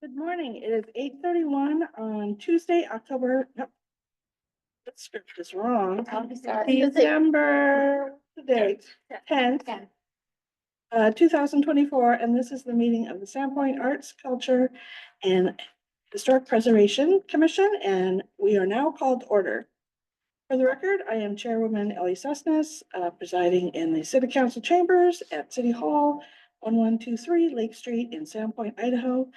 Good morning. It is 8:31 on Tuesday, October. Nope, that script is wrong. December, the date, 10th, 2024, and this is the meeting of the Sandpoint Arts, Culture, and Historic Preservation Commission, and we are now called to order. For the record, I am Chairwoman Ellie Sussness, presiding in the City Council chambers at City Hall, 1123 Lake Street in Sandpoint, Idaho.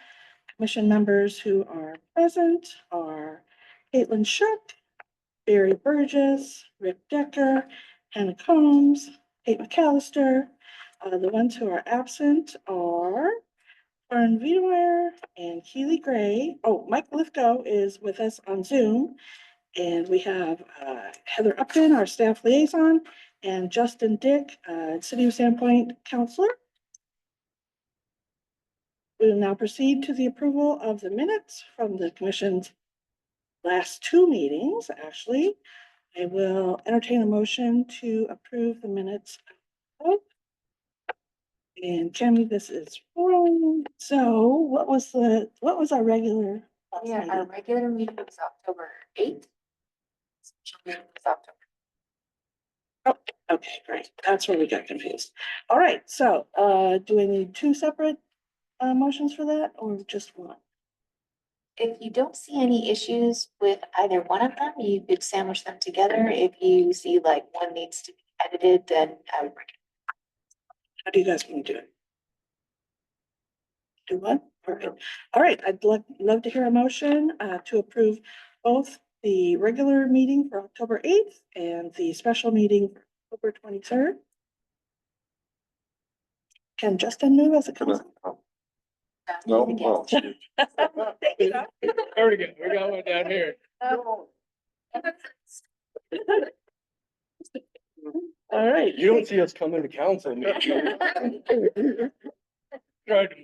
Commission members who are present are Caitlin Shook, Barry Burgess, Rick Decker, Hannah Combs, Kate McAllister. The ones who are absent are Lauren Wiedemeyer and Keely Gray. Oh, Mike Lithgow is with us on Zoom. And we have Heather Upton, our staff liaison, and Justin Dick, City of Sandpoint counselor. We will now proceed to the approval of the minutes from the commission's last two meetings, actually. I will entertain a motion to approve the minutes. And Tammy, this is wrong. So what was our regular? Yeah, our regular meeting was October 8th. Special meeting was October. Oh, okay, great. That's where we got confused. All right, so do we need two separate motions for that or just one? If you don't see any issues with either one of them, you could sandwich them together. If you see like one needs to be edited, then I would recommend. How do you guys want to do it? Do one? All right, I'd love to hear a motion to approve both the regular meeting for October 8th and the special meeting for October 23rd. Can Justin move as a council? No. Yes. Oh. Thank you. There we go. We got one down here. All right. You don't see us coming to council meeting. Try to.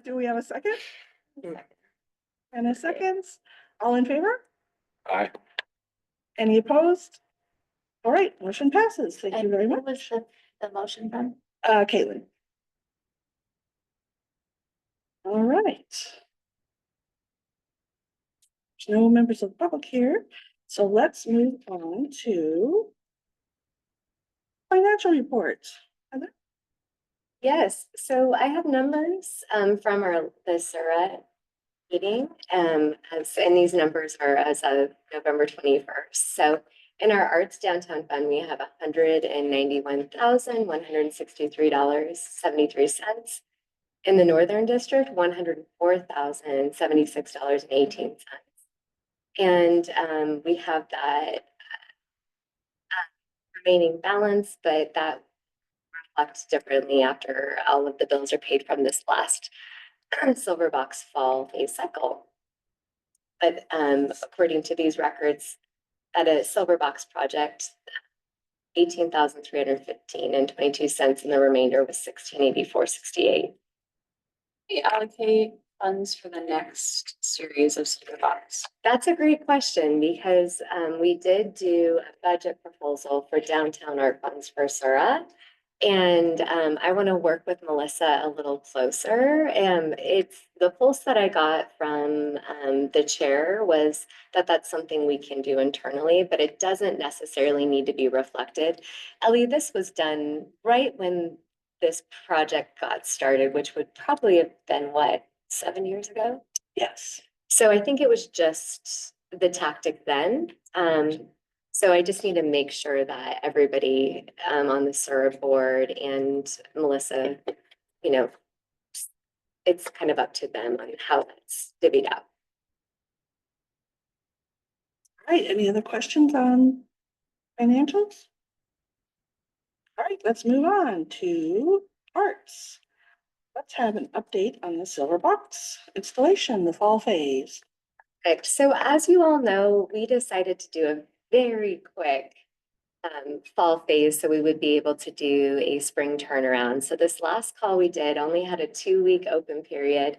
Do we have a second? And a second? All in favor? Aye. Any opposed? All right, motion passes. Thank you very much. What was the motion from? Caitlin. All right. There's no members of the public here, so let's move on to financial reports. Heather? Yes, so I have numbers from the SURA meeting, and these numbers are as of November 21st. So in our Arts Downtown Fund, we have $191,163.73. In the Northern District, $104,076.18. And we have that remaining balance, but that reflects differently after all of the bills are paid from this last silver box fall phase cycle. But according to these records, at a silver box project, 18,315.22, and the remainder was 1684.68. We allocate funds for the next series of silver box. That's a great question because we did do a budget proposal for downtown art funds for SURA. And I want to work with Melissa a little closer. It's the pulse that I got from the chair was that that's something we can do internally, but it doesn't necessarily need to be reflected. Ellie, this was done right when this project got started, which would probably have been what, 7 years ago? Yes. So I think it was just the tactic then. So I just need to make sure that everybody on the SURA board and Melissa, you know, it's kind of up to them on how that's divvied up. All right, any other questions on financials? All right, let's move on to arts. Let's have an update on the silver box installation, the fall phase. Perfect. So as you all know, we decided to do a very quick fall phase so we would be able to do a spring turnaround. So this last call we did only had a 2-week open period.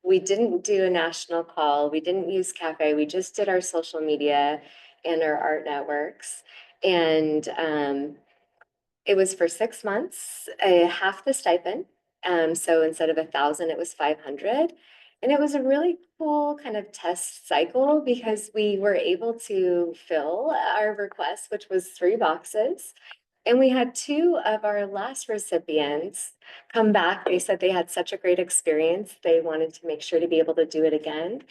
We didn't do a national call. We didn't use cafe. We just did our social media and our art networks. And it was for 6 months, half the stipend. So instead of 1,000, it was 500. And it was a really cool kind of test cycle because we were able to fill our request, which was 3 boxes. And we had 2 of our last recipients come back. They said they had such a great experience. They wanted to make sure to be able to do it again.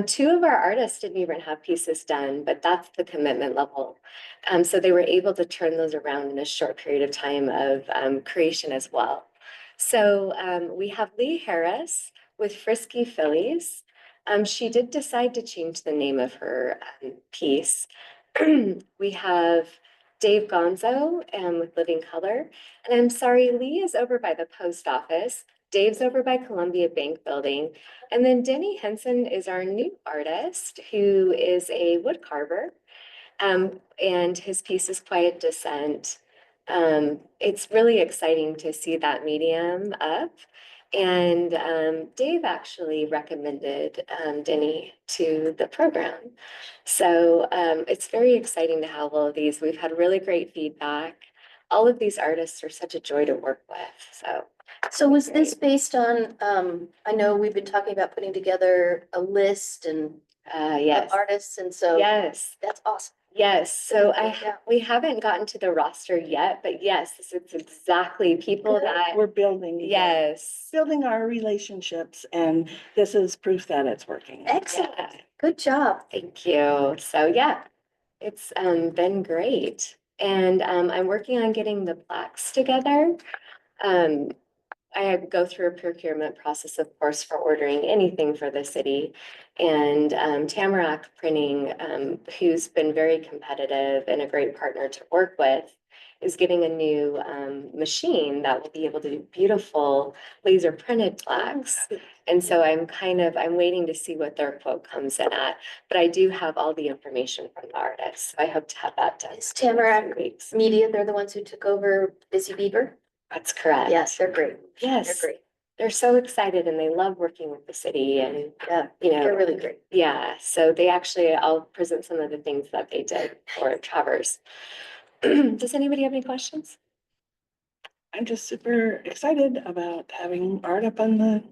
2 of our artists didn't even have pieces done, but that's the commitment level. So they were able to turn those around in a short period of time of creation as well. So we have Lee Harris with Frisky Phillies. She did decide to change the name of her piece. We have Dave Gonzo with Living Color. And I'm sorry, Lee is over by the post office. Dave's over by Columbia Bank Building. And then Denny Henson is our new artist who is a wood carver. And his piece is Quiet Descent. It's really exciting to see that medium up. And Dave actually recommended Denny to the program. So it's very exciting to have all of these. We've had really great feedback. All of these artists are such a joy to work with. So was this based on, I know we've been talking about putting together a list and of yes, artists, and so yes. that's awesome. Yes, so Yeah. we haven't gotten to the roster yet, but yes, this is exactly people that, We're building. yes. Building our relationships, and this is proof that it's working. Excellent. Yeah. Good job. Thank you. So yeah, it's been great. And I'm working on getting the plaques together. I go through a procurement process, of course, for ordering anything for the city. And Tamarack Printing, who's been very competitive and a great partner to work with, is getting a new machine that will be able to do beautiful laser printed plaques. And so I'm waiting to see what their quote comes in at. But I do have all the information from the artist. So I hope to have that done. Is Tamarack in 3 weeks. Media, they're the ones who took over Busy Beaver? That's correct. Yes, they're great. Yes. They're great. They're so excited and they love working with the city and, Yeah, you know. they're really great. Yeah, so they actually, I'll present some of the things that they did for Travers. Does anybody have any questions? I'm just super excited about having art up on the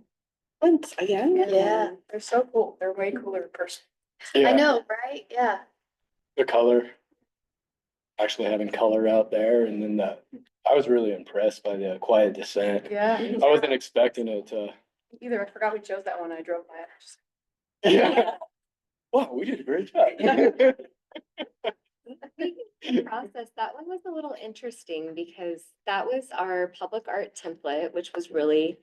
plinths again. Yeah, They're so cool. They're way cooler in person. I Yeah, know, right? Yeah. the color. Actually having color out there, and then I was really impressed by the Quiet Descent. Yeah. I wasn't expecting it to. Either. I forgot we chose that one. I drove by it. Just- Yeah. Wow, we did a great job. Process, that one was a little interesting because that was our public art template, which was really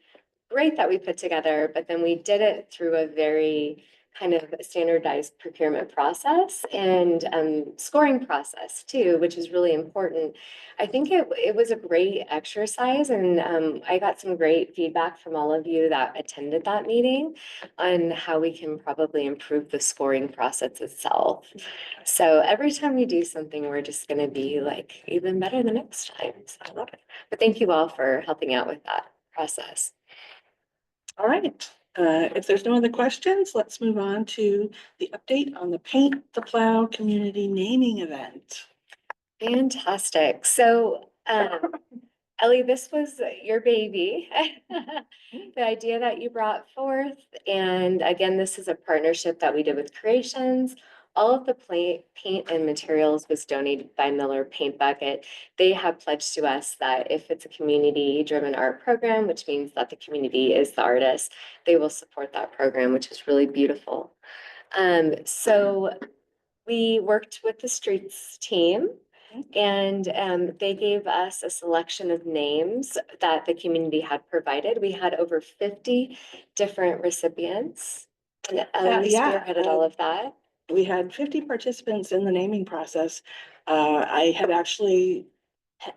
great that we put together, but then we did it through a very kind of standardized procurement process and scoring process too, which is really important. I think it was a great exercise and I got some great feedback from all of you that attended that meeting on how we can probably improve the scoring process itself. So every time we do something, we're just gonna be like even better the next time. So I love it. But thank you all for helping out with that process. All right, if there's no other questions, let's move on to the update on the Paint the Plow community naming event. Fantastic. So, Ellie, this was your baby. The idea that you brought forth. And again, this is a partnership that we did with Creations. All of the paint and materials was donated by Miller Paint Bucket. They have pledged to us that if it's a community-driven art program, which means that the community is the artist, they will support that program, which is really beautiful. So we worked with the streets team and they gave us a selection of names that the community had provided. We had over 50 different recipients. And Ellie yeah, spearheaded all of that. We had 50 participants in the naming process. I had actually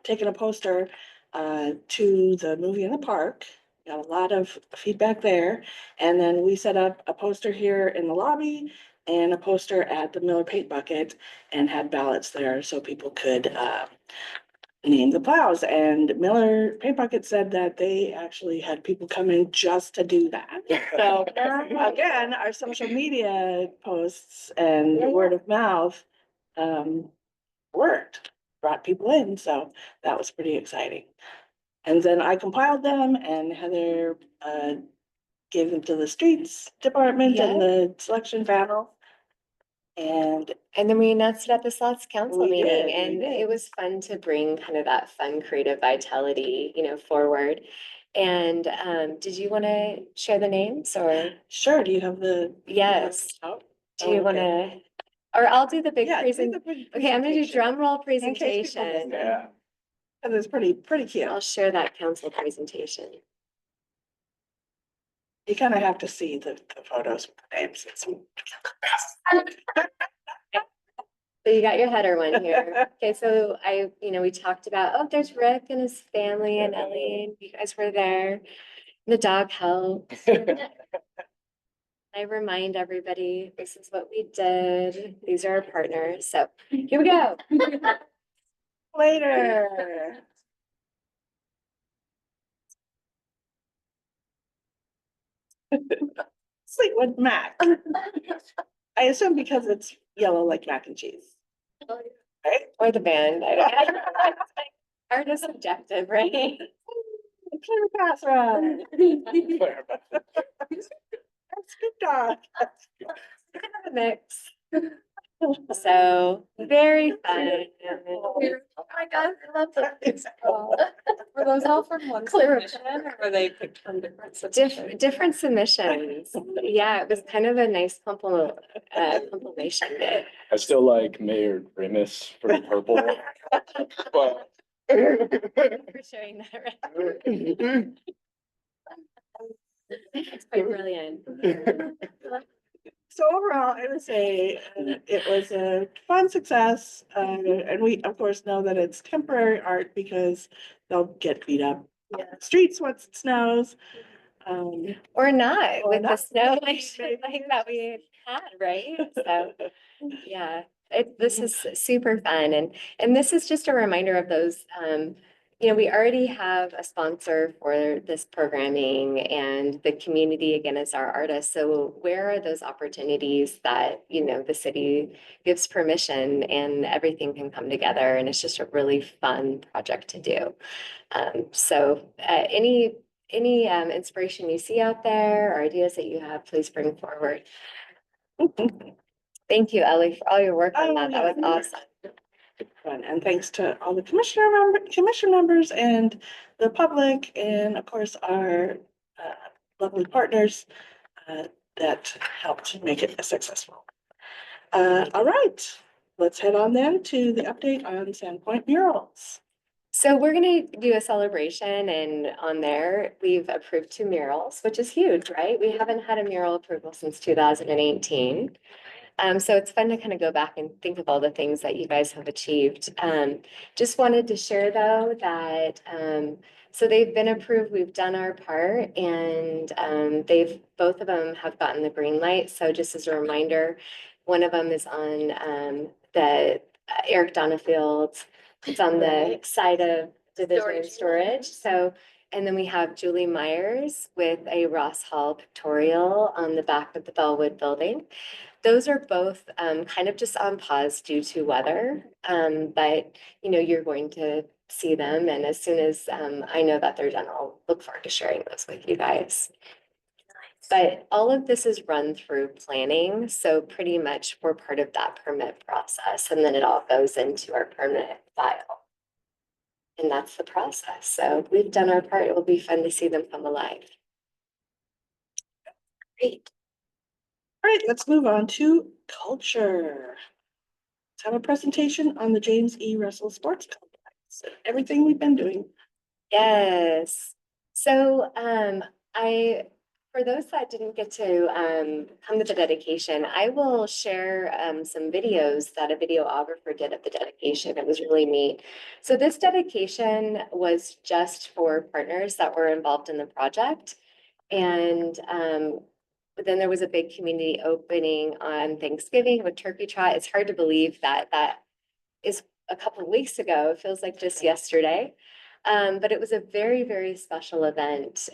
taken a poster to the movie in the park. Got a lot of feedback there. And then we set up a poster here in the lobby and a poster at the Miller Paint Bucket and had ballots there so people could name the plows. And Miller Paint Bucket said that they actually had people come in just to do that. So again, our social media posts and Yeah, word of mouth worked, brought people in. So that was pretty exciting. And then I compiled them and Heather gave them to the streets department and the selection panel. And And then we announced it at the Slots Council We meeting, did, we and did. it was fun to bring kind of that fun, creative vitality, forward. And did you want to share the names or? sure, do you have the? Yes. Oh, Do you okay. want to, or I'll do the big Yeah, do present. the big Okay, I'm gonna do presentation. drum roll case people presentation. missed it. Yeah. And it's pretty cute. I'll share that council presentation. You kind of have to see the photos with the names. It's So you got your header one here. Okay, so we talked about, oh, there's Rick and his family and Ellie, and you guys were there. The dog helped. I remind everybody, this is what we did. These are our partners. So here we go. Later. Fleetwood Mac. I assume because it's yellow like mac and cheese. Right? Or the band. I don't know. Art is subjective, right? Clear pass ride. Scoop dog. Mix. So very fun. Oh my God, I love that. Were those all from one submission or were they picked from different submissions? Different submissions. Yeah, it was kind of a nice compilation. I still like Mayor Grimace for purple. But. For sharing that, right? It's quite brilliant. So overall, I would say it was a fun success. And we, of course, know that it's temporary art because they'll get beat up on the streets once it snows. Or not, Or with the not. snow like Maybe. that we had, right? So, yeah, this is super fun. And this is just a reminder of those, we already have a sponsor for this programming and the community again is our artists. So where are those opportunities that, the city gives permission and everything can come together and it's just a really fun project to do. So any inspiration you see out there or ideas that you have, please bring forward. Thank you, Ellie, for all your work on that. That was awesome. Fun. And thanks to all the commission members and the public, and of course our lovely partners that helped make it successful. All right, let's head on then to the update on Sandpoint murals. So we're gonna do a celebration and on there, we've approved 2 murals, which is huge, right? We haven't had a mural approval since 2018. So it's fun to kind of go back and think of all the things that you guys have achieved. Just wanted to share though that, so they've been approved, we've done our part and both of them have gotten the green light. So just as a reminder, one of them is on the Eric Donafield's. It's on the side of Division and Storage. So, and then we have Julie Myers with a Ross Hall pictorial on the back of the Bellwood building. Those are both kind of just on pause due to weather. But you're going to see them. And as soon as I know that they're done, I'll look forward to sharing those with you guys. But all of this is run through planning. So pretty much we're part of that permit process and then it all goes into our permit file. And that's the process. So we've done our part. It will be fun to see them come alive. Great. All right, let's move on to culture. Let's have a presentation on the James E. Russell Sports Complex, everything we've been doing. Yes. So for those that didn't get to come to the dedication, I will share some videos that a videographer did of the dedication. It was really neat. So this dedication was just for partners that were involved in the project. And then there was a big community opening on Thanksgiving with turkey trot. It's hard to believe that that is a couple of weeks ago. It feels like just yesterday. But it was a very, very special event.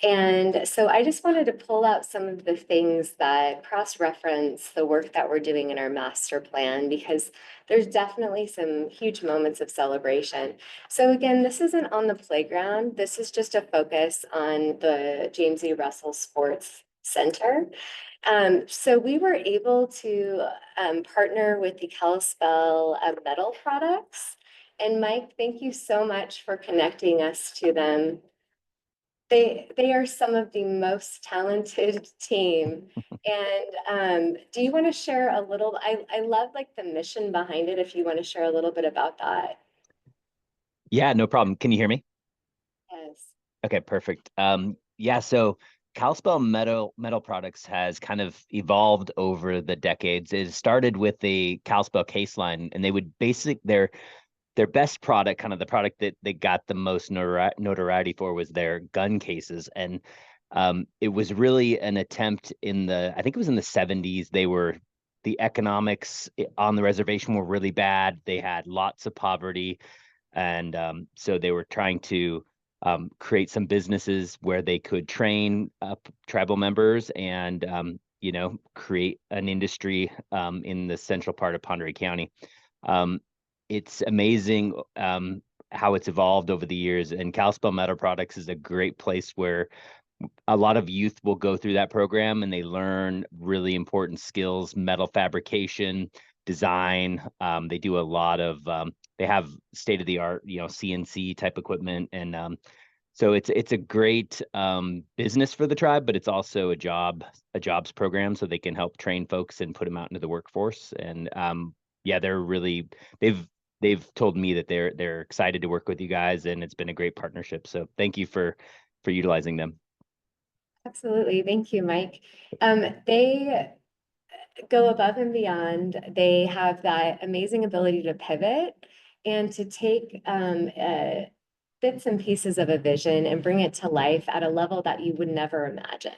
And so I just wanted to pull out some of the things that cross-reference the work that we're doing in our master plan, because there's definitely some huge moments of celebration. So again, this isn't on the playground. This is just a focus on the James E. Russell Sports Center. So we were able to partner with the Kalispell metal products. And Mike, thank you so much for connecting us to them. They are some of the most talented team. And do you want to share a little, I love like the mission behind it, if you want to share a little bit about that. Yeah, no problem. Can you hear me? Yes. Okay, perfect. Yeah, so Kalispell Metal Products has kind of evolved over the decades. It started with the Kalispell case line, and they would their best product, kind of the product that they got the most notoriety for, was their gun cases. And it was really an attempt I think it was in the 70s. The economics on the reservation were really bad. They had lots of poverty. And so they were trying to create some businesses where they could train tribal members and, create an industry in the central part of Pend Oreille County. It's amazing how it's evolved over the years, and Kalispell Metal Products is a great place where a lot of youth will go through that program and they learn really important skills: metal fabrication, design. They do a lot of they have state of the art, CNC type equipment, and so it's a great business for the tribe, but it's also a jobs program, so they can help train folks and put them out into the workforce. And yeah, they've told me that they're excited to work with you guys, and it's been a great partnership. So thank you for utilizing them. Absolutely. Thank you, Mike. They go above and beyond. They have that amazing ability to pivot and to take bits and pieces of a vision and bring it to life at a level that you would never imagine.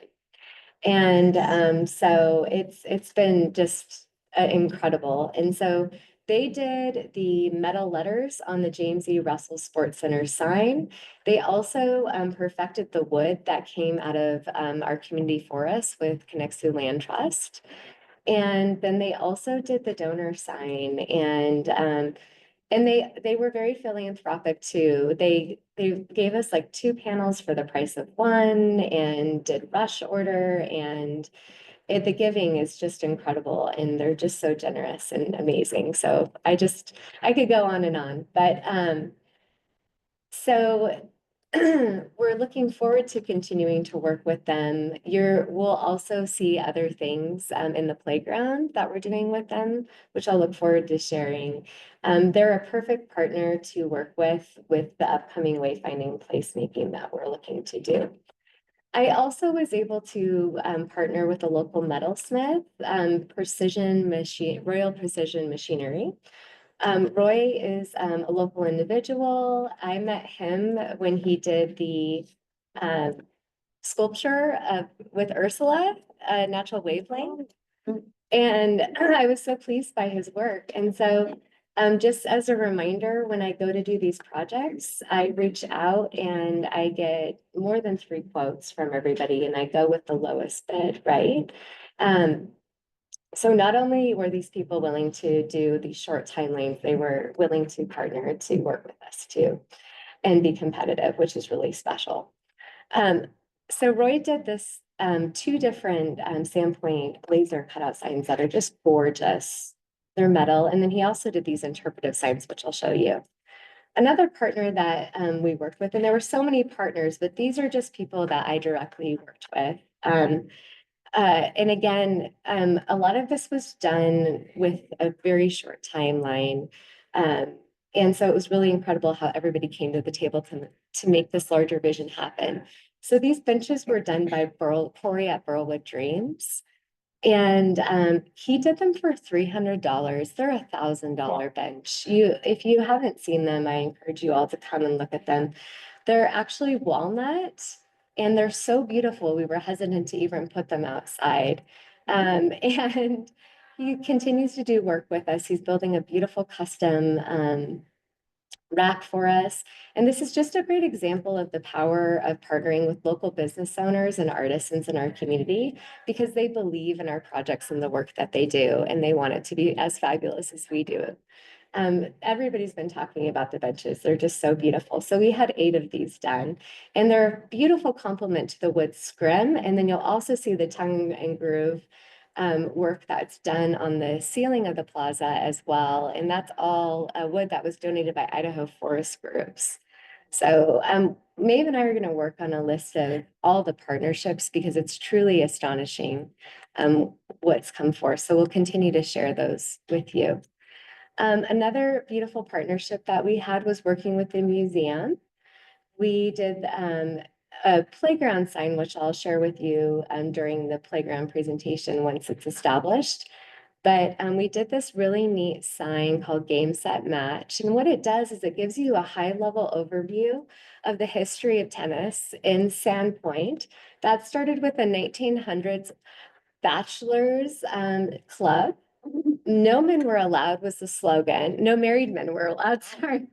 And so it's been just incredible. And so they did the metal letters on the James E. Russell Sports Center sign. They also perfected the wood that came out of our community forest with Connexu Land Trust. And then they also did the donor sign, and they were very philanthropic too. They gave us like 2 panels for the price of 1 and did rush order, and the giving is just incredible, and they're just so generous and amazing. So I could go on and on, but so we're looking forward to continuing to work with them. We'll also see other things in the playground that we're doing with them, which I'll look forward to sharing. They're a perfect partner to work with the upcoming wayfinding placemaking that we're looking to do. I also was able to partner with a local metalsmith, Royal Precision Machinery. Roy is a local individual. I met him when he did the sculpture with Ursula, Natural Wavelength. And I was so pleased by his work. And so just as a reminder, when I go to do these projects, I reach out and I get more than 3 quotes from everybody, and I go with the lowest bid, right? So not only were these people willing to do these short timelines, they were willing to partner to work with us too and be competitive, which is really special. So Roy did this 2 different Sandpoint laser cutout signs that are just gorgeous. They're metal. And then he also did these interpretive signs, which I'll show you. Another partner that we worked with, and there were so many partners, but these are just people that I directly worked with. And again, a lot of this was done with a very short timeline. And so it was really incredible how everybody came to the table to make this larger vision happen. So these benches were done by Corey at Burlwood Dreams. And he did them for $300. They're $1,000 bench. If you haven't seen them, I encourage you all to come and look at them. They're actually walnut, and they're so beautiful. We were hesitant to even put them outside. And he continues to do work with us. He's building a beautiful custom rack for us. And this is just a great example of the power of partnering with local business owners and artisans in our community, because they believe in our projects and the work that they do, and they want it to be as fabulous as we do. Everybody's been talking about the benches. They're just so beautiful. So we had 8 of these done, and they're a beautiful complement to the wood scrim. And then you'll also see the tongue and groove work that's done on the ceiling of the plaza as well. And that's all wood that was donated by Idaho Forest Groups. So Maeve and I are going to work on a list of all the partnerships, because it's truly astonishing what's come forth. So we'll continue to share those with you. Another beautiful partnership that we had was working with the museum. We did a playground sign, which I'll share with you during the playground presentation once it's established. But we did this really neat sign called Game Set Match. And what it does is it gives you a high level overview of the history of tennis in Sandpoint. That started with the 1900s bachelor's club. No men were allowed was the slogan. No married men were allowed, sorry.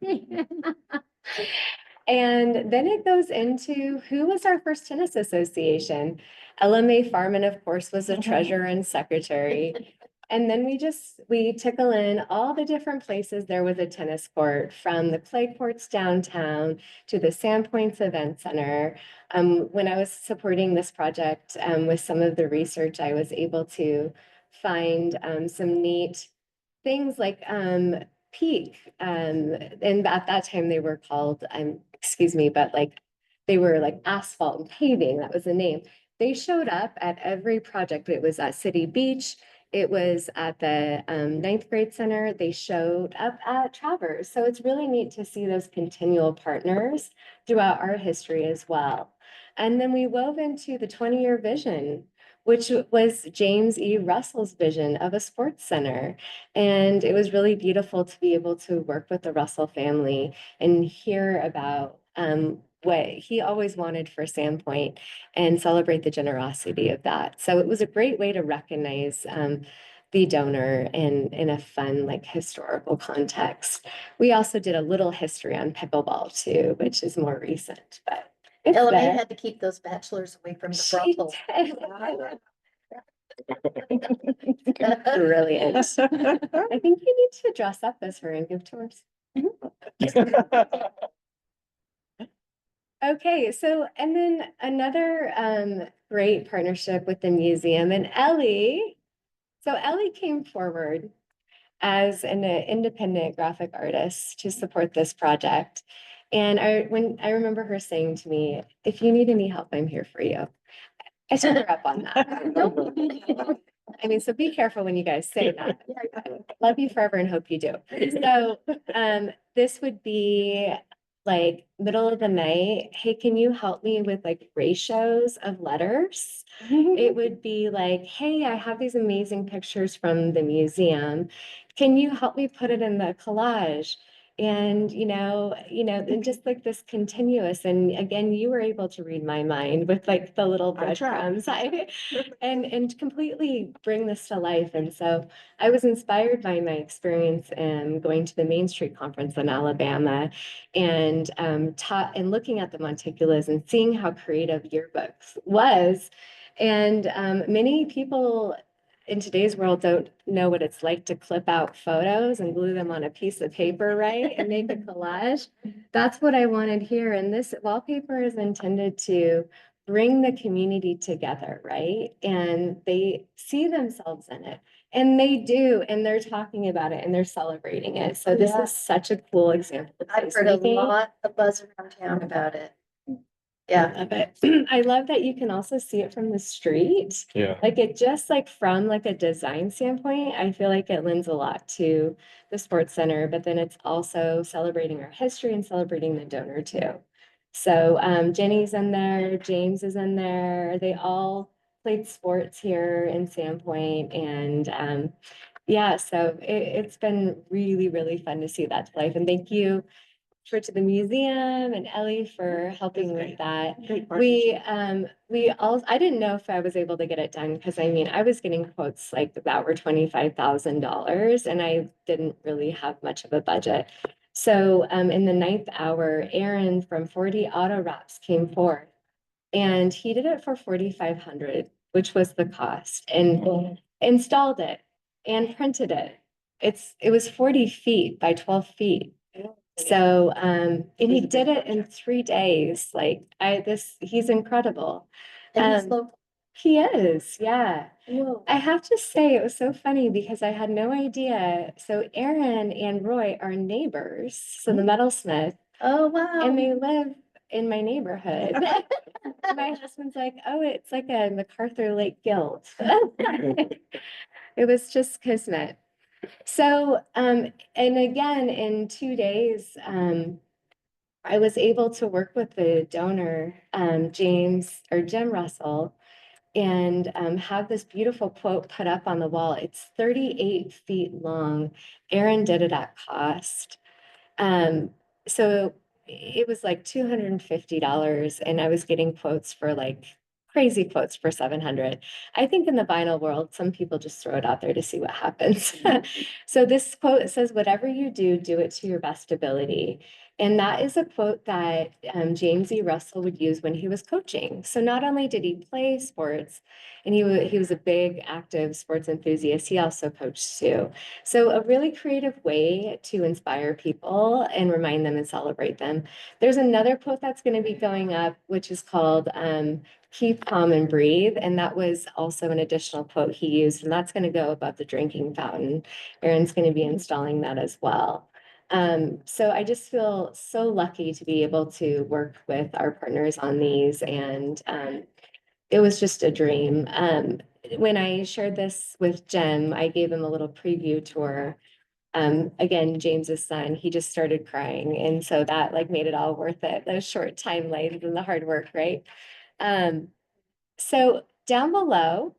And then it goes into who was our first tennis association. Ella Mae Farman, of course, was the treasurer and secretary. And then we tickle in all the different places there was a tennis court, from the clay courts downtown to the Sandpoints Event Center. When I was supporting this project with some of the research, I was able to find some neat things like Peak. And at that time they were called, excuse me, but like they were like asphalt and paving, that was the name. They showed up at every project. It was at City Beach. It was at the 9th grade center. They showed up at Travers. So it's really neat to see those continual partners throughout our history as well. And then we wove into the 20-year vision, which was James E. Russell's vision of a sports center. And it was really beautiful to be able to work with the Russell family and hear about what he always wanted for Sandpoint and celebrate the generosity of that. So it was a great way to recognize the donor in a fun, like historical context. We also did a little history on pickleball too, which is more recent, but it's Ella Mae there. had to keep those bachelors away from the She brothel. did. Brilliant. I think you need to dress up as her and give tours. Okay, so and then another great partnership with the museum and Ellie. So Ellie came forward as an independent graphic artist to support this project. And I remember her saying to me, if you need any help, I'm here for you. I took her up on that. I mean, so be careful when you guys say that. Love you forever and hope you do. So this would be like middle of the night. Hey, can you help me with like ratios of letters? It would be like, hey, I have these amazing pictures from the museum. Can you help me put it in the collage? And and just like this continuous, and again, you were able to read my mind with like the little I tried. breadcrumbs and completely bring this to life. And so I was inspired by my experience going to the Main Street Conference in Alabama and taught and looking at the Monticulas and seeing how creative yearbooks was. And many people in today's world don't know what it's like to clip out photos and glue them on a piece of paper, right? And make a collage. That's what I wanted here. And this wallpaper is intended to bring the community together, right? And they see themselves in it. And they do, and they're talking about it and they're celebrating it. So this is such a cool example. of I've heard a placemaking. lot of buzz around town about it. Yeah. Love it. I love that you can also see it from the street. Yeah. Like it just like from like a design standpoint, I feel like it lends a lot to the sports center, but then it's also celebrating our history and celebrating the donor too. So Jenny's in there, James is in there. They all played sports here in Sandpoint. And yeah, so it's been really, really fun to see that to life. And thank you to the museum and Ellie for helping with that. Great We partnership. I didn't know if I was able to get it done because I mean I was getting quotes like that were $25,000 and I didn't really have much of a budget. So in the ninth hour, Aaron from 40 Auto Wraps came forth and he did it for 4,500, which was the cost, and installed it and printed it. It was 40 feet by 12 feet. So, and he did it in 3 days. Like he's incredible. And he's Um, local. He is, yeah. Whoa. I have to say, it was so funny because I had no idea. So Aaron and Roy are neighbors, so the metalsmith, Oh, wow. and they live in my neighborhood. My husband's like, oh, it's like a MacArthur Lake Guild. It was just kismet. So, and again, in 2 days, I was able to work with the donor, Jim Russell, and have this beautiful quote put up on the wall. It's 38 feet long. Aaron did it at cost. Um, so it was like $250, and I was getting quotes for like crazy quotes for 700. I think in the vinyl world, some people just throw it out there to see what happens. So this quote says, "Whatever you do, do it to your best ability." And that is a quote that James E. Russell would use when he was coaching. So not only did he play sports, and he was a big active sports enthusiast, he also coached too. So a really creative way to inspire people and remind them and celebrate them. There's another quote that's going to be going up, which is called "Keep calm and breathe." And that was also an additional quote he used, and that's going to go above the drinking fountain. Aaron's going to be installing that as well. So I just feel so lucky to be able to work with our partners on these, and it was just a dream. When I shared this with Jem, I gave him a little preview tour. Again, James's son, he just started crying, and so that like made it all worth it. Those short timelines and the hard work, right? So down below,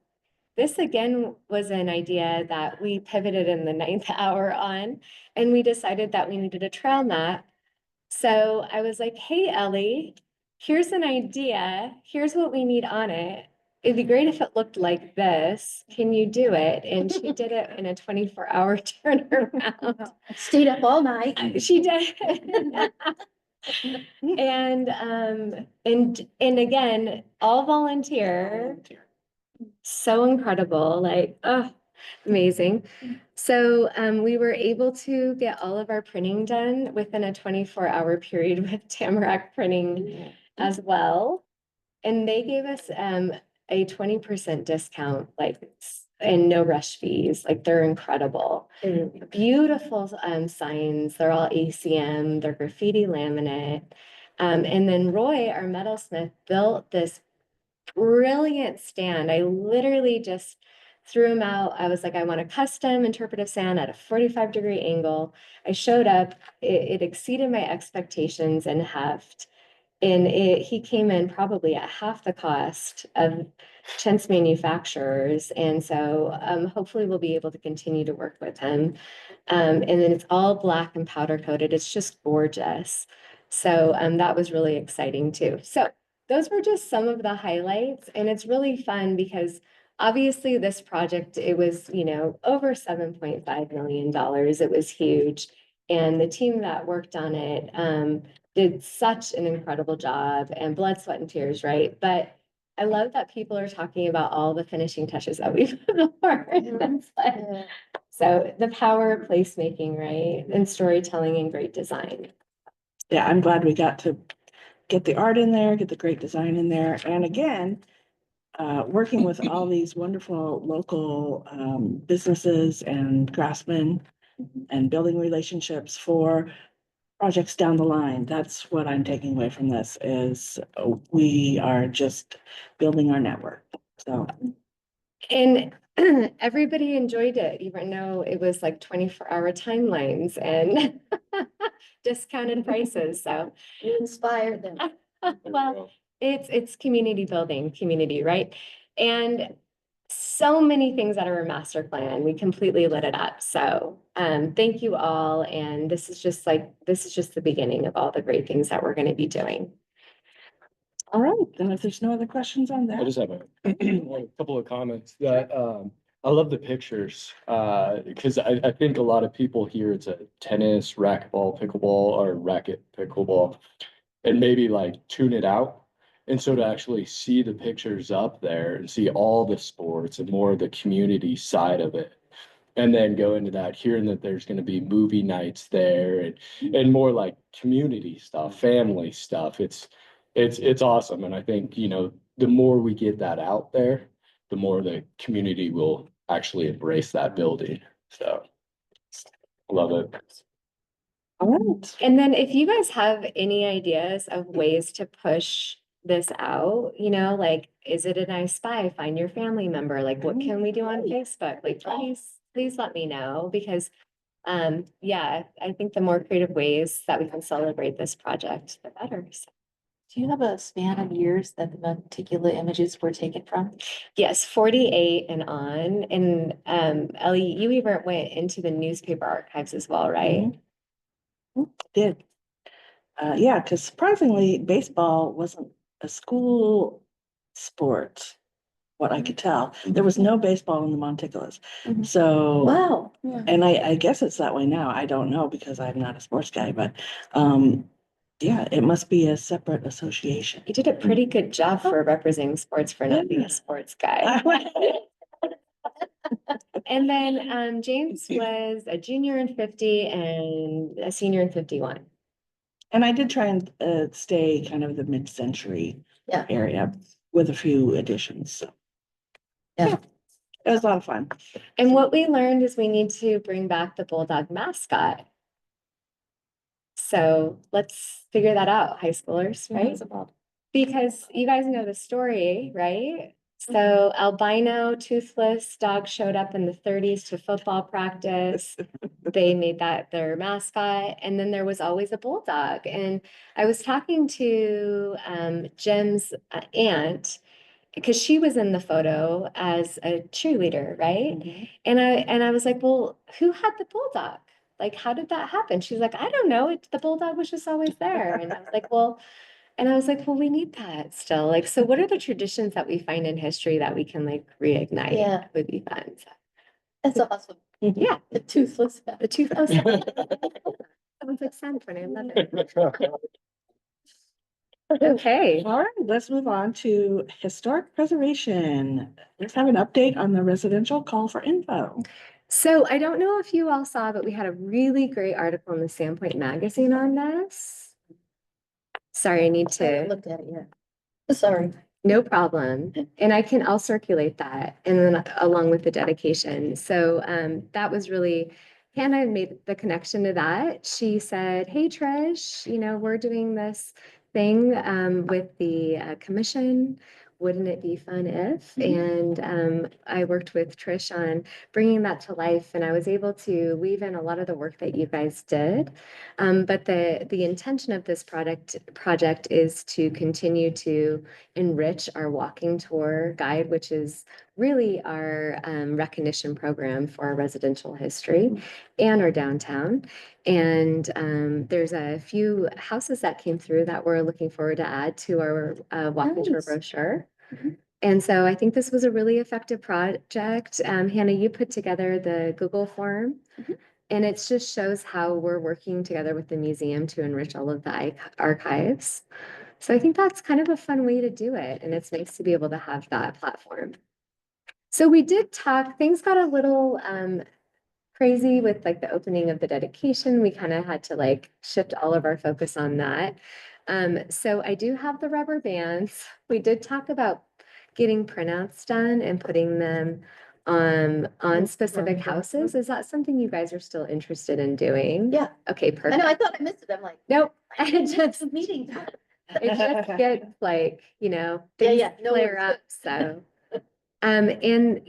this again was an idea that we pivoted in the ninth hour on, and we decided that we needed a trail map. So I was like, hey, Ellie, here's an idea. Here's what we need on it. It'd be great if it looked like this. Can you do it? And she did it in a 24-hour turnaround. Stayed up all night. She did. And again, all volunteer. So incredible, like, oh, amazing. So we were able to get all of our printing done within a 24-hour period with Tamarack Printing as well. And they gave us a 20% discount, like, and no rush fees. Like, they're incredible. Beautiful signs. They're all ACM, they're graffiti laminate. And then Roy, our metalsmith, built this brilliant stand. I literally just threw them out. I was like, I want a custom interpretive sand at a 45-degree angle. I showed up, it exceeded my expectations and heft. And he came in probably at half the cost of Chintz manufacturers. And so hopefully we'll be able to continue to work with him. And then it's all black and powder coated. It's just gorgeous. So that was really exciting too. So those were just some of the highlights, and it's really fun because obviously this project, it was, over $7.5 million. It was huge. And the team that worked on it did such an incredible job, and blood, sweat, and tears, right? But I love that people are talking about all the finishing touches that we've done. So the power of placemaking, right? And storytelling and great design. Yeah, I'm glad we got to get the art in there, get the great design in there. And again, working with all these wonderful local businesses and craftsmen and building relationships for projects down the line. That's what I'm taking away from this is we are just building our network. So. And everybody enjoyed it, even though it was like 24-hour timelines and discounted prices. So You inspired them. well, it's community building, community, right? And so many things out of our master plan. We completely lit it up. So thank you all. And this is just the beginning of all the great things that we're going to be doing. All right, then if there's no other questions on I that. just have a couple of comments that, I love the pictures, because I think a lot of people here, it's a tennis, racquetball, pickleball, or racket pickleball, and maybe like tune it out. And so to actually see the pictures up there and see all the sports and more of the community side of it, and then go into that, hearing that there's going to be movie nights there and more like community stuff, family stuff. It's awesome. And I think, the more we get that out there, the more the community will actually embrace that building. So love it. All right. And then if you guys have any ideas of ways to push this out, like, is it a nice spy? Find your family member, like, what can we do on Facebook? Like, please let me know, because yeah, I think the more creative ways that we can celebrate this project, the better. So, Do you have a span of years that the particular images were taken from? yes, 48 and on. And Ellie, you even went into the newspaper archives as well, right? Did. Yeah, because surprisingly, baseball wasn't a school sport, what I could tell. There was no baseball in the Monticulas. Mhm. So, Wow. and I guess it's that way now. I don't know because I'm not a sports guy, but yeah, it must be a separate association. You did a pretty good job for representing sports for not being a sports guy. And then James was a junior in 50 and a senior in 51. And I did try and stay kind of the mid-century Yeah. area with a few additions. So. Yeah. It was a lot of fun. And what we learned is we need to bring back the Bulldog mascot. So let's figure that out, high schoolers, right? Because you guys know the story, right? So albino, toothless dog showed up in the 30s to football practice. They made that their mascot. And then there was always a bulldog. And I was talking to Jim's aunt, because she was in the photo as a cheerleader, right? Mhm. And I was like, well, who had the bulldog? Like, how did that happen? She's like, I don't know. The bulldog was just always there. And I was like, well, we need that still. Like, so what are the traditions that we find in history that we can like reignite? Yeah. That would be fun. So, That's awesome. yeah, The toothless. the toothless. Sounds like Sandpoint. I love it. Okay. All right, let's move on to historic preservation. Let's have an update on the residential call for info. So I don't know if you all saw, but we had a really great article in the Sandpoint magazine on this. Sorry, I need I haven't to, looked at it yet. Sorry. no problem. And I'll circulate that and then along with the dedication. So that was really, Hannah made the connection to that. She said, hey, Trish, we're doing this thing with the commission. Wouldn't it be fun if? And I worked with Trish on bringing that to life, and I was able to weave in a lot of the work that you guys did. But the intention of this project is to continue to enrich our walking tour guide, which is really our recognition program for our residential history and our downtown. And there's a few houses that came through that we're looking forward to add to our walking tour Nice. brochure. And so I think this was a really effective project. Hannah, you put together the Google form. And it just shows how we're working together with the museum to enrich all of the archives. So I think that's kind of a fun way to do it. And it's nice to be able to have that platform. So we did talk, things got a little crazy with like the opening of the dedication. We kind of had to like shift all of our focus on that. So I do have the rubber bands. We did talk about getting printouts done and putting them on specific houses. Is that something you guys are still interested in doing? Yeah. Okay, I perfect. know, I thought I missed it. I'm like, Nope. it's a meeting. It just gets like, Yeah, things yeah, no flare worries. up, so. And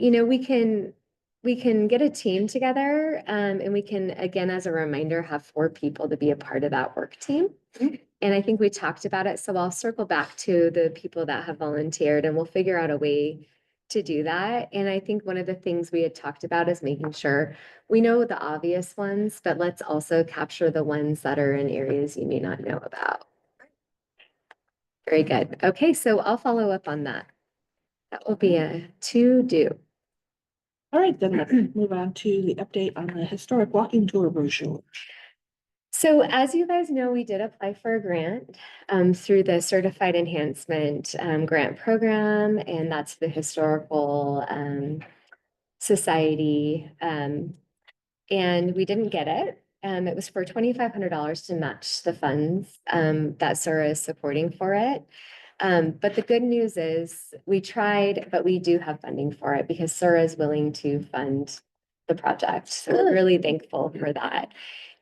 we can get a team together, and we can, again, as a reminder, have 4 people to be a part of that work team. And I think we talked about it, so I'll circle back to the people that have volunteered and we'll figure out a way to do that. And I think one of the things we had talked about is making sure we know the obvious ones, but let's also capture the ones that are in areas you may not know about. Very good. Okay, so I'll follow up on that. That will be a to-do. All right, then let's move on to the update on the historic walking tour brochure. So as you guys know, we did apply for a grant through the Certified Enhancement Grant Program, and that's the Historical Society. And we didn't get it. It was for $2,500 to match the funds that SURA is supporting for it. But the good news is we tried, but we do have funding for it because SURA is willing to fund the project. So we're really thankful for that.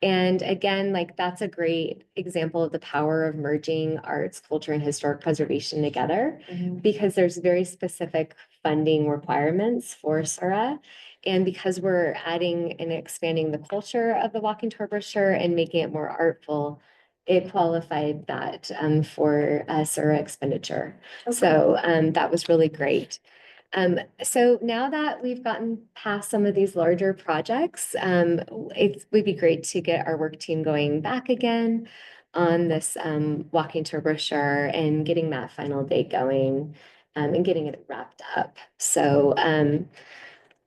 And again, like that's a great example of the power of merging arts, culture, and historic preservation together because there's very specific funding requirements for SURA. And because we're adding and expanding the culture of the walking tour brochure and making it more artful, it qualified that for SURA expenditure. So that was really great. So now that we've gotten past some of these larger projects, it would be great to get our work team going back again on this walking tour brochure and getting that final date going and getting it wrapped up. So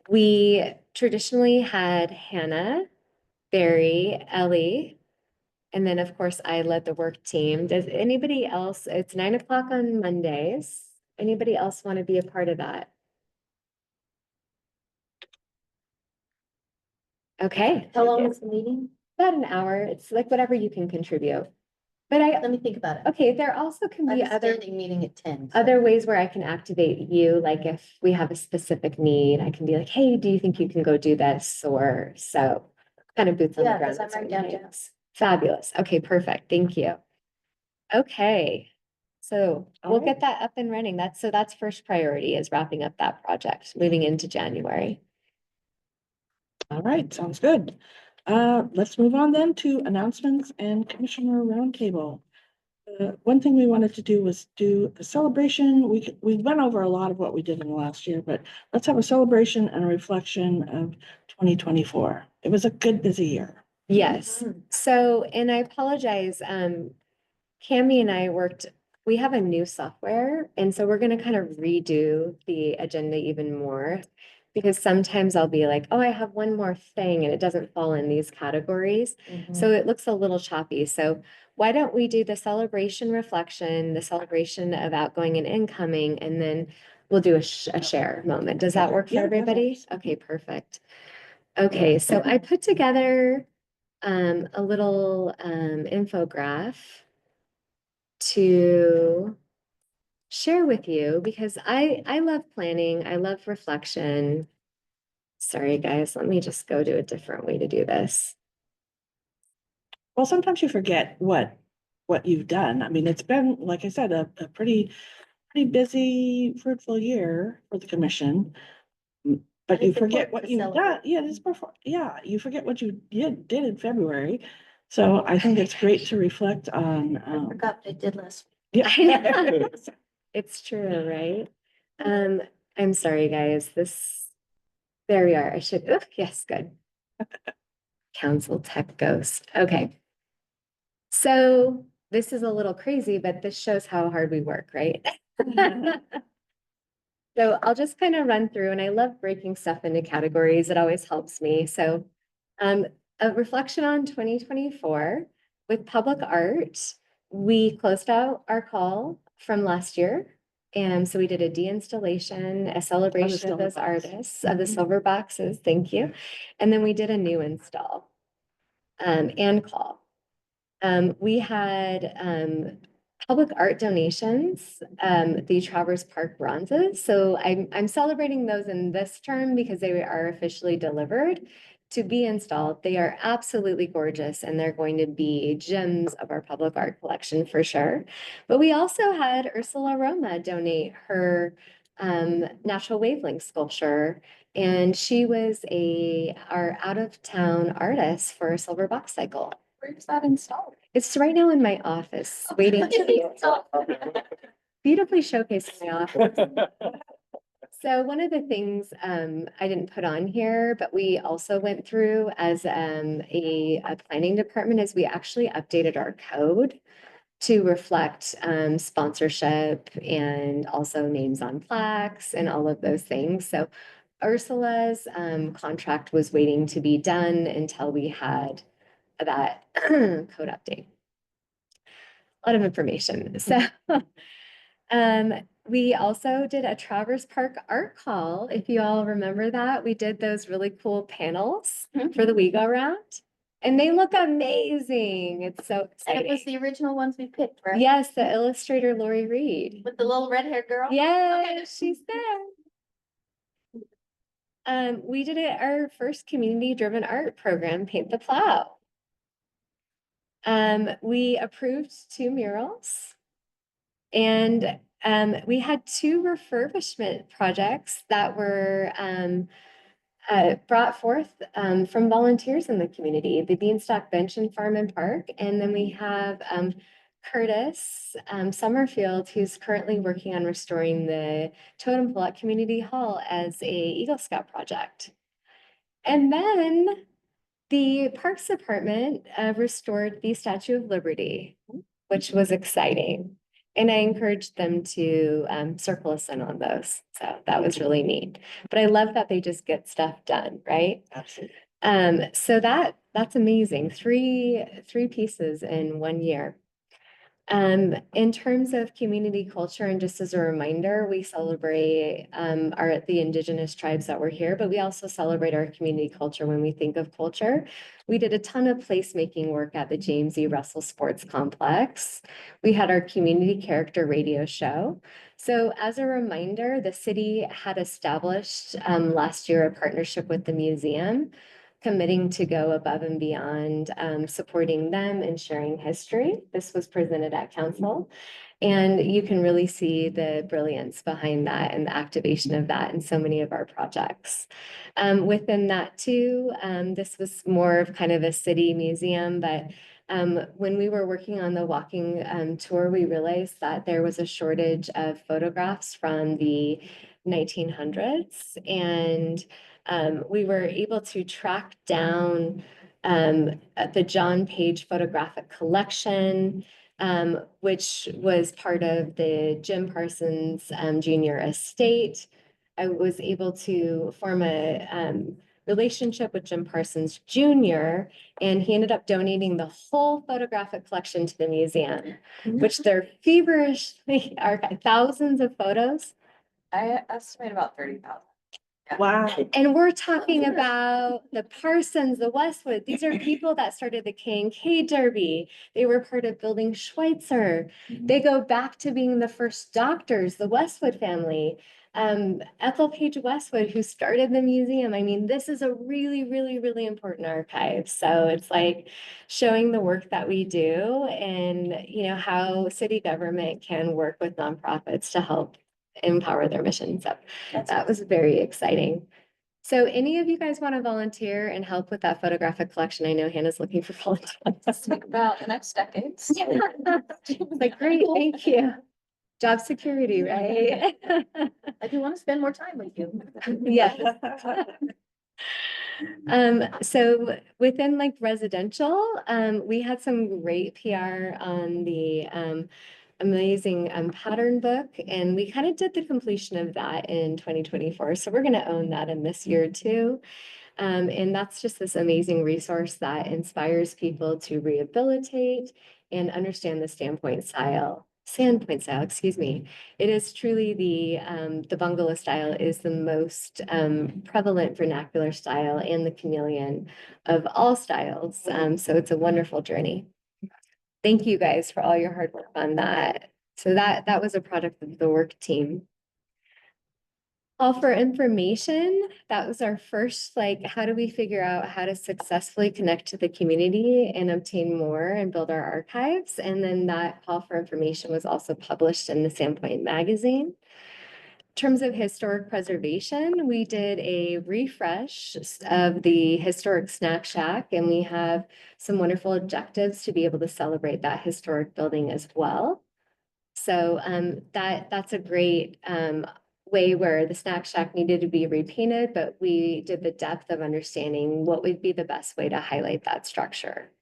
we traditionally had Hannah, Barry, Ellie, and then of course I led the work team. Does anybody else, it's 9 o'clock on Mondays. Anybody else want to be a part of that? Okay. How long is the meeting? About an hour. It's like whatever you can contribute. But Let me think about it. okay, there also can I be have a other standing meeting at 10. so- other ways where I can activate you, like if we have a specific need, I can be like, hey, do you think you can go do this? Or so kind of boots on the Yeah, ground. 'cause I'm at certain right downtown. times. Fabulous. Okay, perfect. Thank you. Okay. So we'll Alright. get that up and running. That's first priority is wrapping up that project, moving into January. All right, sounds good. Let's move on then to announcements and commissioner roundtable. One thing we wanted to do was do a celebration. We went over a lot of what we did in the last year, but let's have a celebration and a reflection of 2024. It was a good, busy year. Yes. So, and I apologize, Cami and I worked, we have a new software, and so we're gonna kind of redo the agenda even more. Because sometimes I'll be like, oh, I have one more thing, and it doesn't fall in these categories. So it looks a little choppy. So why don't we do the celebration reflection, the celebration of outgoing and incoming, and then we'll do a share moment. Does that work for Yeah, that everybody? works. Okay, perfect. Okay, so I put together a little infograph to share with you because I love planning. I love reflection. Sorry, guys, let me just go to a different way to do this. Well, sometimes you forget what you've done. I mean, it's been, like I said, a pretty busy, fruitful year for the commission. But you it's forget important what to you've done. celebrate. Yeah, this before, yeah, you forget what you did in February. So I think it's great to reflect on, I forgot what I did last week. yeah. It's true, right? I'm sorry, guys, there we are. I should, oh, yes, good. Council Tech Ghost. Okay. So this is a little crazy, but this shows how hard we work, right? So I'll just kind of run through, and I love breaking stuff into categories. It always helps me. So a reflection on 2024 with public art. We closed out our call from last year. And so we did a de-installation, a celebration of silver those box. artists, of the silver boxes. Thank you. And then we did a new install and call. We had public art donations, the Travers Park bronzes. So I'm celebrating those in this term because they are officially delivered to be installed. They are absolutely gorgeous and they're going to be gems of our public art collection for sure. But we also had Ursula Roma donate her natural wavelength sculpture. And she was our out-of-town artist for Silver Box Cycle. Where's that installed? It's right now in my office, waiting to be beautifully showcased in my office. So one of the things I didn't put on here, but we also went through as a planning department is we actually updated our code to reflect sponsorship and also names on plaques and all of those things. So Ursula's contract was waiting to be done until we had that code update. A lot of information. So we also did a Traverse Park art call. If you all remember that, we did those really cool panels for the We Go Round. And they look amazing. It's so That exciting. was the original ones we picked, right? Yes, the illustrator Lori Reed. With the little red-haired girl? Yes, she's there. We did our first community-driven art program, Paint the Plow. We approved 2 murals. And we had 2 refurbishment projects that were brought forth from volunteers in the community, the Beanstalk Bench and Farm and Park. And then we have Curtis Summerfield, who's currently working on restoring the Totem Pole at Community Hall as a Eagle Scout project. And then the Parks Department restored the Statue of Liberty, which was exciting. And I encouraged them to circle us in on those. So that was really neat. But I love that they just get stuff done, right? Absolutely. So that's amazing. Three pieces in 1 year. In terms of community culture, and just as a reminder, we celebrate the indigenous tribes that were here, but we also celebrate our community culture when we think of culture. We did a ton of placemaking work at the James E. Russell Sports Complex. We had our community character radio show. So as a reminder, the city had established last year a partnership with the museum, committing to go above and beyond supporting them and sharing history. This was presented at council. And you can really see the brilliance behind that and the activation of that in so many of our projects. Within that too, this was more of kind of a city museum, but when we were working on the walking tour, we realized that there was a shortage of photographs from the 1900s. And we were able to track down the John Page photographic collection, which was part of the Jim Parsons Jr. estate. I was able to form a relationship with Jim Parsons Jr., and he ended up donating the whole photographic collection to the museum, which they're feverishly archive, thousands of photos. I estimate about 30,000. Wow. And we're talking about the Parsons, the Westwood. These are people that started the K&K Derby. They were part of building Schweitzer. They go back to being the first doctors, the Westwood family. Ethel Page Westwood, who started the museum. I mean, this is a really, really, really important archive. So it's like showing the work that we do and, you know, how city government can work with nonprofits to help empower their mission. So that was very exciting. So any of you guys want to volunteer and help with that photographic collection? I know Hannah's looking for volunteers. Think about the next decades. Like, great, thank you. Job security, right? I do want to spend more time with you. Yes. So within like residential, we had some great PR on the amazing pattern book, and we kind of did the completion of that in 2024. So we're going to own that in this year too. And that's just this amazing resource that inspires people to rehabilitate and understand the Sandpoint style, excuse me. It is truly the bungalow style is the most prevalent vernacular style and the chameleon of all styles. So it's a wonderful journey. Thank you guys for all your hard work on that. So that was a product of the work team. Call for information. That was our first, like, how do we figure out how to successfully connect to the community and obtain more and build our archives? And then that call for information was also published in the Sandpoint magazine. In terms of historic preservation, we did a refresh of the historic snack shack, and we have some wonderful objectives to be able to celebrate that historic building as well. So that's a great way where the snack shack needed to be repainted, but we did the depth of understanding what would be the best way to highlight that structure.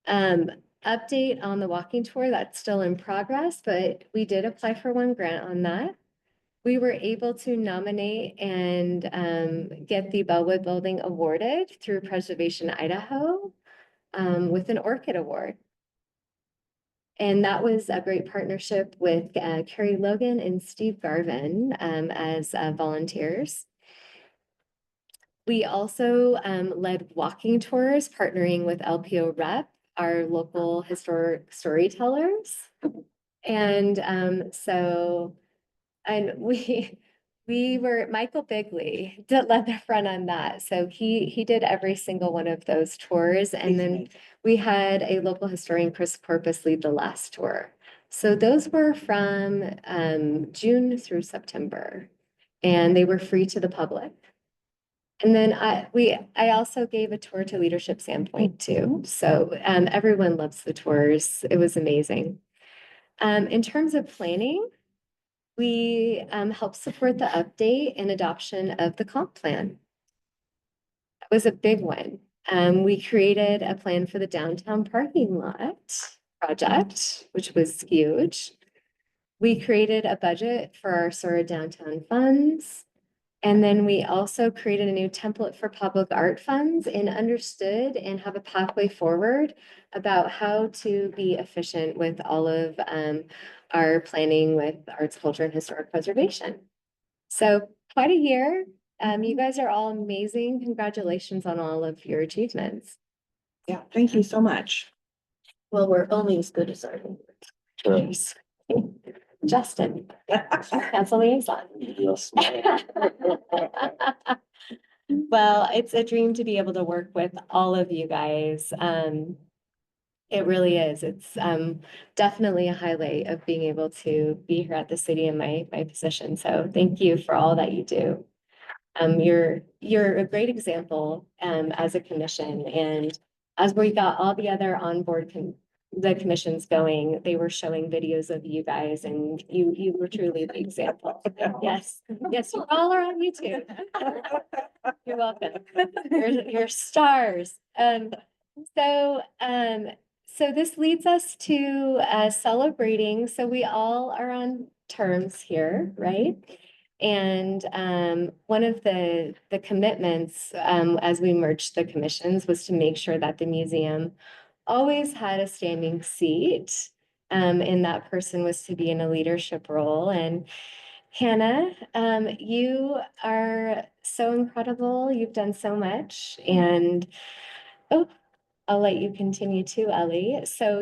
Update on the walking tour, that's still in progress, but we did apply for one grant on that. we were able to nominate and get the Bellwood Building awarded through Preservation Idaho with an Orchid Award. And that was a great partnership with Carrie Logan and Steve Garvin as volunteers. We also led walking tours, partnering with LPO Rep, our local historic storytellers. And we were, Michael Bigley led the front on that. So he did every single one of those tours. And then we had a local historian, Chris Corpus, lead the last tour. So those were from June through September, and they were free to the public. And then I also gave a tour to Leadership Sandpoint too. So everyone loves the tours. It was amazing. In terms of planning, we helped support the update and adoption of the comp plan. That was a big one. We created a plan for the downtown parking lot project, which was huge. We created a budget for our Sora downtown funds. And then we also created a new template for public art funds and understood and have a pathway forward about how to be efficient with all of our planning with arts, culture, and historic preservation. So quite a year. You guys are all amazing. Congratulations on all of your achievements. Yeah, thank you so much. Well, we're only as good as our neighbors. Justin, council liaison. Yes. Well, it's a dream to be able to work with all of you guys. It really is. It's definitely a highlight of being able to be here at the city in my position. So thank you for all that you do. You're a great example as a commission, and as we got all the other onboard the commissions going, they were showing videos of you guys, and you were truly the example. Yes, yes, you all are on YouTube. You're welcome. You're stars. So this leads us to celebrating. So we all are on terms here, right? And one of the commitments as we merged the commissions was to make sure that the museum always had a standing seat, and that person was to be in a leadership role. And Hannah, you are so incredible. You've done so much, and oh, I'll let you continue too, Ellie. So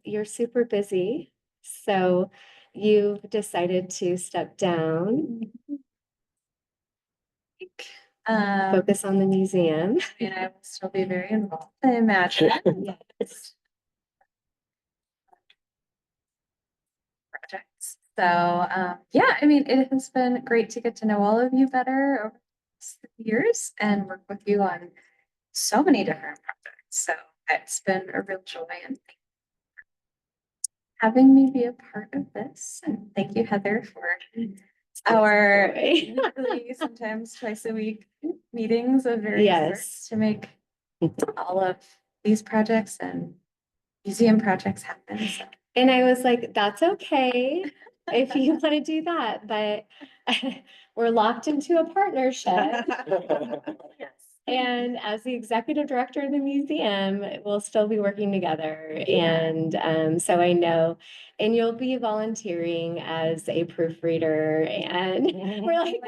you're super busy. So you've decided to step down, focus on the museum. I mean, I will still be very involved, I imagine. Yes. Projects. So, yeah, I mean, it has been great to get to know all of you better over the years and work with you on so many different projects. So it's been a real joy, and thank you for having me be a part of this. And thank you, Heather, for our weekly, sometimes twice a week meetings of various Yes. sorts to make all of these projects and museum projects happen. So. And I was like, that's okay if you want to do that, but we're locked into a partnership. Yes. And as the executive director of the museum, we'll still be working together. Yeah. And so I know, and you'll be volunteering as a proofreader, and we're like,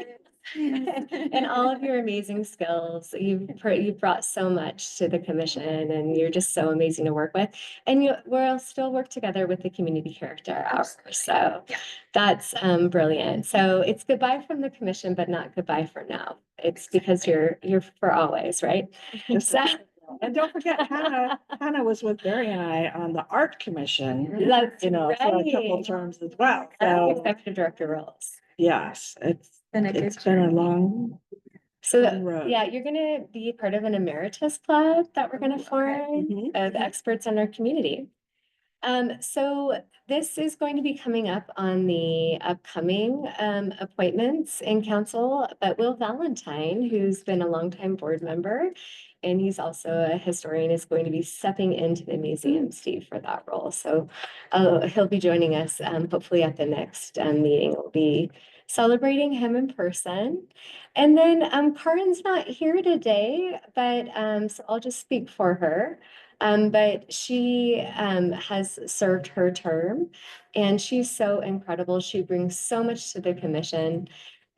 and all of your amazing skills. You've brought so much to the commission, and you're just so amazing to work with. And we'll still work together with the community character hour. So Yeah. that's brilliant. So it's goodbye from the commission, but not goodbye for now. It's because you're for always, right? So, And don't forget, Hannah was with Barry and I on the art commission, that's for a couple right. terms as well. So, So executive director roles. yes, it's Been a good been a long So road. yeah, you're gonna be part of an emeritus club that we're gonna form Mhm. of experts in our community. So this is going to be coming up on the upcoming appointments in council, but Will Valentine, who's been a longtime board member, and he's also a historian, is going to be stepping into the museum, Steve, for that role. So he'll be joining us hopefully at the next meeting. It'll be celebrating him in person. And then Karin's not here today, but so I'll just speak for her. But she has served her term and she's so incredible. She brings so much to the commission.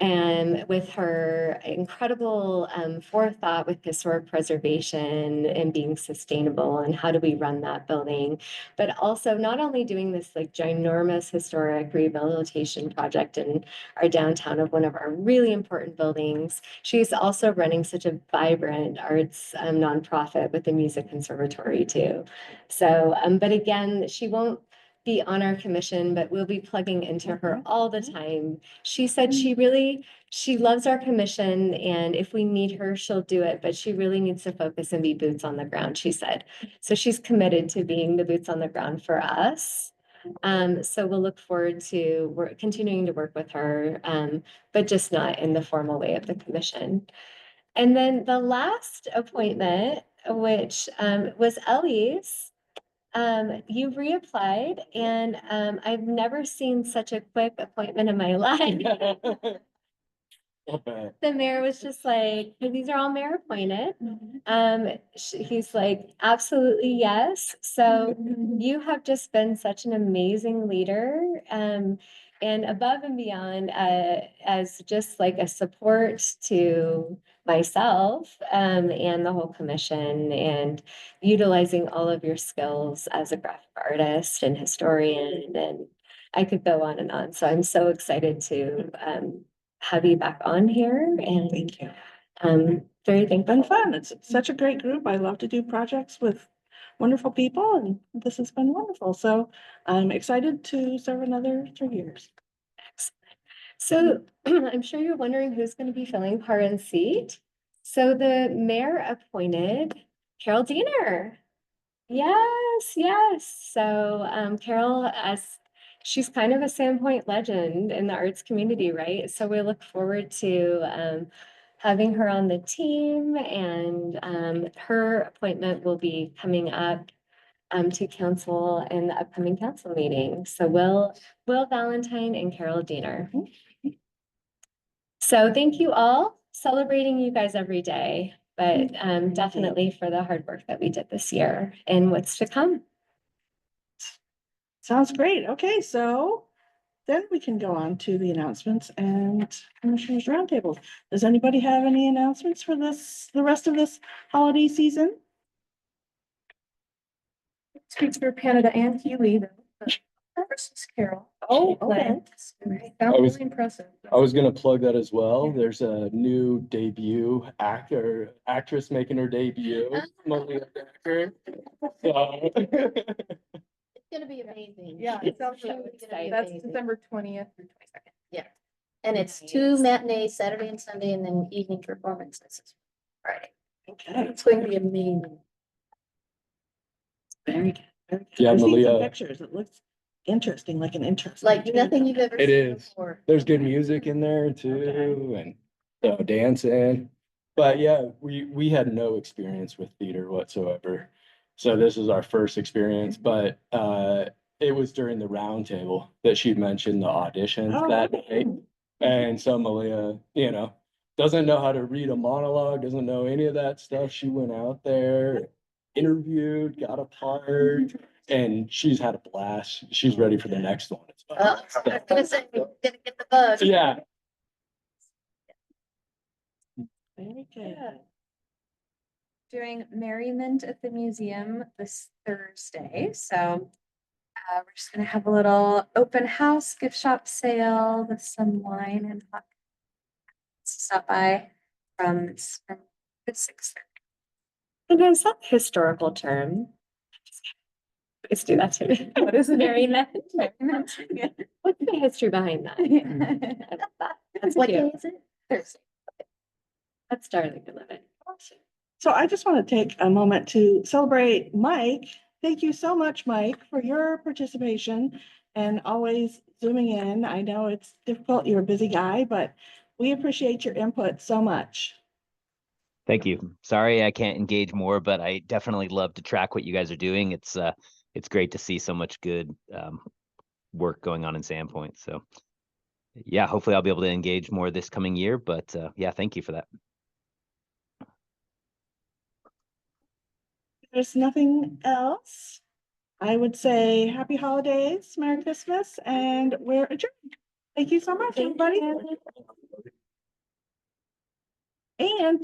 And with her incredible forethought with historic preservation and being sustainable and how do we run that building, but also not only doing this like ginormous historic rehabilitation project in our downtown of one of our really important buildings, she's also running such a vibrant arts nonprofit with the Music Conservatory too. So, but again, she won't be on our commission, but we'll be plugging into her all the time. She said she loves our commission, and if we need her, she'll do it, but she really needs to focus and be boots on the ground, she said. So she's committed to being the boots on the ground for us. So we'll look forward to continuing to work with her, but just not in the formal way of the commission. And then the last appointment, which was Ellie's, you reapplied, and I've never seen such a quick appointment in my life. The mayor was just like, these are all mayor appointed. He's like, absolutely yes. So you have just been such an amazing leader, and above and beyond, as just like a support to myself, and the whole commission, and utilizing all of your skills as a graphic artist and historian, and I could go on and on. So I'm so excited to have you back on here, and Thank you. very It's been thankful. fun. It's such a great group. I love to do projects with wonderful people, and this has been wonderful. So I'm excited to serve another 3 years. So I'm sure you're wondering who's going to be filling Karin's seat. So the mayor appointed Carol Diener. Yes, yes. So Carol, as she's kind of a Sandpoint legend in the arts community, right? So we look forward to having her on the team, and her appointment will be coming up to council in the upcoming council meeting. So Will Valentine and Carol Diener. So thank you all, celebrating you guys every day, but definitely for the hard work that we did this year and what's to come. Sounds great. Okay, so then we can go on to the announcements and Commissioners Roundtable. Does anybody have any announcements for the rest of this holiday season? Speaks for Canada and Healy, though. First is Carol. Oh, Play. okay. That was was- really impressive. I was gonna plug that as well. There's a new debut actress making her debut, Malia Becker. So- It's gonna be amazing. Yeah, It's it sounds so really exciting. That's December 20th through 22nd. Yeah. And it's 2 matinees, Saturday and Sunday, and then evening performances Friday. Okay. It's going to be amazing. Very good. Very good. Yeah, I've seen some Malia. pictures. It looks interesting, like an interesting. Like nothing you've ever It seen is. before. There's good music in there too, and so dancing. But yeah, we had no experience with theater whatsoever. So this is our first experience, but it was during the round table that she mentioned the auditions Oh, that okay. night. And so Malia, doesn't know how to read a monologue, doesn't know any of that stuff. She went out there, interviewed, got a part, and she's had a blast. She's ready for the next one as well. I was gonna say, we're gonna get the bug. Yeah. Very good. Doing merriment at the museum this Thursday, so we're just gonna have a little open house, gift shop sale with some wine and hot. Stop by from the 6:30. And is that a historical term? Let's do that too. What is it? Merriment. Merriment. Yeah. What's the history behind that? I love that. That's What cute. day is it? Thursday. That's darling, I love it. So I just want to take a moment to celebrate Mike. Thank you so much, Mike, for your participation and always zooming in. I know it's difficult. You're a busy guy, but we appreciate your input so much. Thank you. Sorry I can't engage more, but I definitely love to track what you guys are doing. It's great to see so much good work going on in Sandpoint. So yeah, hopefully I'll be able to engage more this coming year, but yeah, thank you for that. There's nothing else. I would say happy holidays, Merry Christmas, and we're adjourned. Thank you so much, everybody. And